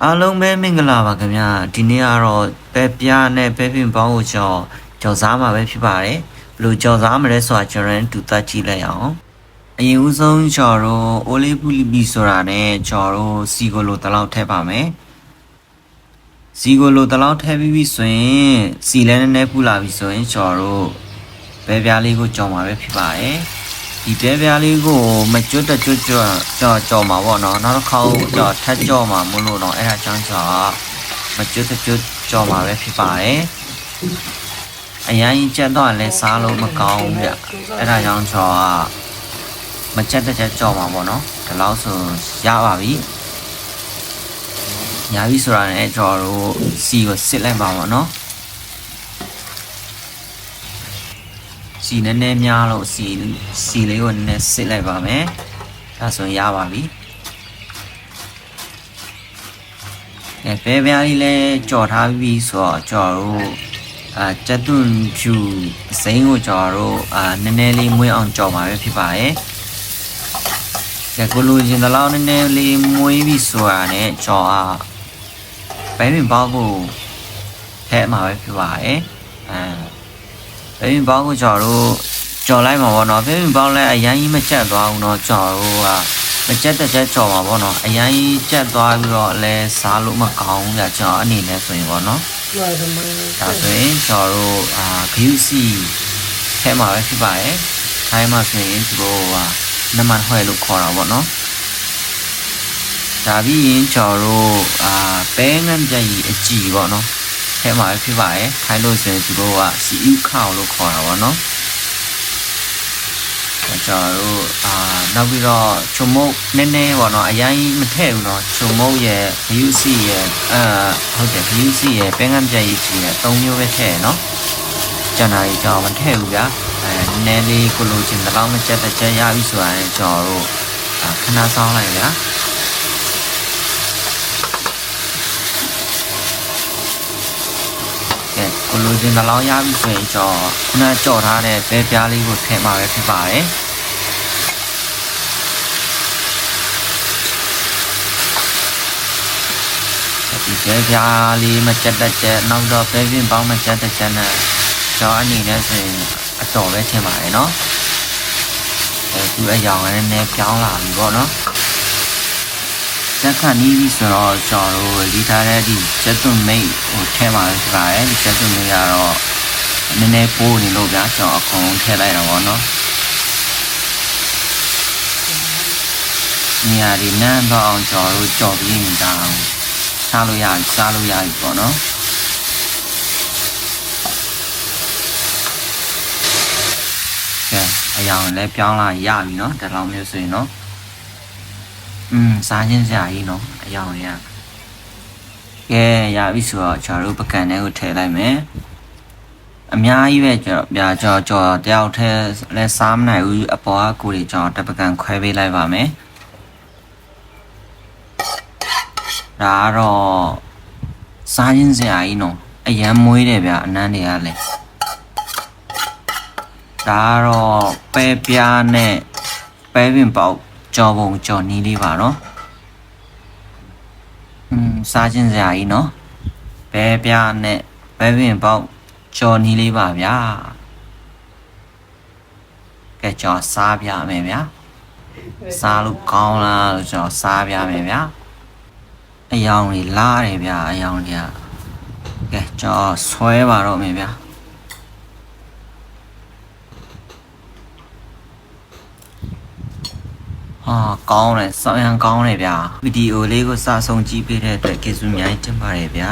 အားလုံးပဲမင်္ဂလာပါခင်ဗျာဒီနေ့ကတော့ပဲပြားနဲ့ပဲပင်ပေါင်းကိုကြော်စားမှာပဲဖြစ်ပါတယ်ဘယ်လိုကြော်စားမလဲဆိုတာကျွန်တော်တို့တူတတ်ကြည့်လိုက်အောင်အရင်ဦးဆုံးကျွန်တော်တို့အိုလေးပူလီပီဆိုတာနဲ့ကျွန်တော်တို့စီကိုလိုတလောက်ထည့်ပါမယ်စီကိုလိုတလောက်ထည့်ပြီးဆိုရင်စီလဲနည်းနည်းပူလာပြီဆိုရင်ကျွန်တော်တို့ပဲပြားလေးကိုကြော်မှာပဲဖြစ်ပါတယ်ဒီပဲပြားလေးကိုမကျွတ်တကျွတ်ကြော်မှာပေါ့နော်နောက်တစ်ခါထပ်ကြော်မှာမလို့တော့အဲ့ဒါကြောင့်မကျွတ်တကျွတ်ကြော်မှာပဲဖြစ်ပါတယ်အရင်ကြက်တော့လည်းစားလို့မကောင်းဘူးဗျအဲ့ဒါကြောင့်မကြက်တကြက်ကြော်မှာပေါ့နော်ဒီလောက်ဆိုရပါပြီရပြီဆိုတာနဲ့ကျွန်တော်တို့စီကိုစစ်လိုက်ပါပေါ့နော်စီနည်းနည်းများလို့စီလေးကိုနည်းနည်းစစ်လိုက်ပါမယ်ဒါဆိုရင်ရပါပြီပဲပြားလေးလည်းကြော်ထားပြီးဆိုတော့ကျွန်တော်တို့ကျက်သွန်ဖြူအစိမ်းကိုကျွန်တော်တို့နည်းနည်းလေးမွေးအောင်ကြော်ပါပဲဖြစ်ပါတယ်ကိုလိုချင်တဲ့လောက်နည်းနည်းလေးမွေးပြီးဆိုတာနဲ့ကျွန်တော်ပဲပင်ပေါင်းကိုထည့်မှာပဲဖြစ်ပါတယ်ပဲပင်ပေါင်းကိုကျွန်တော်တို့ကြော်လိုက်မှာပေါ့နော်ပဲပင်ပေါင်းလည်းအရင်ကြီးမကြက်သွားဘူးเนาะကျွန်တော်တို့မကြက်တကြက်ကြော်မှာပေါ့နော်အရင်ကြီးကြက်သွားပြီးတော့လဲစားလို့မကောင်းဘူးကြာကျွန်တော်အနေနဲ့ဆိုရင်ပေါ့နော်ဒါဆိုရင်ကျွန်တော်တို့ဂယူစီထဲမှာပဲဖြစ်ပါတယ်ထိုင်းမှာဆိုရင်သူတို့နမန်ဟွဲလို့ခေါ်တာပေါ့နော်ဒါပြီးရင်ကျွန်တော်တို့ပဲငန်းကြကြီးအကြည်ပေါ့နော်ထဲမှာပဲဖြစ်ပါတယ်ထိုင်းလို့ဆိုရင်သူတို့စီအူးခေါလို့ခေါ်တာပေါ့နော်ကျွန်တော်တို့နောက်ပြီးတော့ချုံမုတ်နည်းနည်းပေါ့နော်အရင်မထည့်ဘူးเนาะချုံမုတ်ရဲ့ဂယူစီရဲ့ဟုတ်တယ်ဂယူစီရဲ့ပဲငန်းကြကြီးကြီးရဲ့၃မျိုးပဲထည့်เนาะကျန်တာကြီးကျွန်တော်မထည့်ဘူးဗျာနည်းလေးကိုလိုချင်တဲ့လောက်မကြက်တဲ့ချက်ရပြီဆိုတာနဲ့ကျွန်တော်တို့ခဏဆောင်းလိုက်ဗျာကိုလိုချင်တဲ့လောက်ရပြီဆိုရင်ကျွန်တော်ခုနကြော်ထားတဲ့ပဲပြားလေးကိုထည့်မှာပဲဖြစ်ပါတယ်ဒီပဲပြားလေးမကြက်တဲ့ချက်နောက်တော့ပဲပင်ပေါင်းမကြက်တဲ့ချက်နဲ့ကျွန်တော်အနေနဲ့ဆိုရင်အတော်ပဲထင်ပါတယ်เนาะသူအယောင်လည်းနည်းပြောင်းလာပြီပေါ့နော်တက်ခဏနီးပြီဆိုတော့ကျွန်တော်တို့လီထားတဲ့ဒီကျက်သွန်မိတ်ထဲမှာဖြစ်ပါတယ်ဒီကျက်သွန်မိတ်ကတော့နည်းနည်းပိုးနေလို့ဗျာကျွန်တော်အကုန်ထည့်လိုက်တာပေါ့နော်နေရာဒီနန်းတော့အောင်ကျွန်တော်တို့ကြော်ပြီးရင်ဒါစားလို့ရပြီပေါ့နော်အယောင်လည်းပြောင်းလာရပြီเนาะဒီလောက်မျိုးဆိုရင်เนาะစားချင်းစရာကြီးเนาะအယောင်ရကဲရပြီဆိုတော့ကျွန်တော်တို့ပကံထဲကိုထည့်လိုက်မယ်အများကြီးပဲကျွန်တော်တယောက်ထဲလဲစားမနိုင်ဘူးအပေါ်ကကိုတွေကျွန်တော်တပကံခွဲပေးလိုက်ပါမယ်ဒါကတော့စားချင်းစရာကြီးเนาะအရန်မွေးတယ်ဗျအနန်းတွေကလည်းဒါတော့ပဲပြားနဲ့ပဲပင်ပေါက်ကြော်ပုံကြော်နီးလေးပါเนาะစားချင်းစရာကြီးเนาะပဲပြားနဲ့ပဲပင်ပေါက်ကြော်နီးလေးပါဗျာကဲကြော်စားပြမယ်ဗျာစားလို့ကောင်းလားလို့ကြော်စားပြမယ်ဗျာအယောင်ကြီးလားတယ်ဗျာအယောင်ကြီးကဲကြော်ဆွဲပါတော့မယ်ဗျာကောင်းတယ်စောင်းရန်ကောင်းတယ်ဗျာဗီဒီယိုလေးကိုစဆုံးကြည့်ပေးတဲ့အတွက်ကျေးဇူးအများကြီးတင်ပါတယ်ဗျာ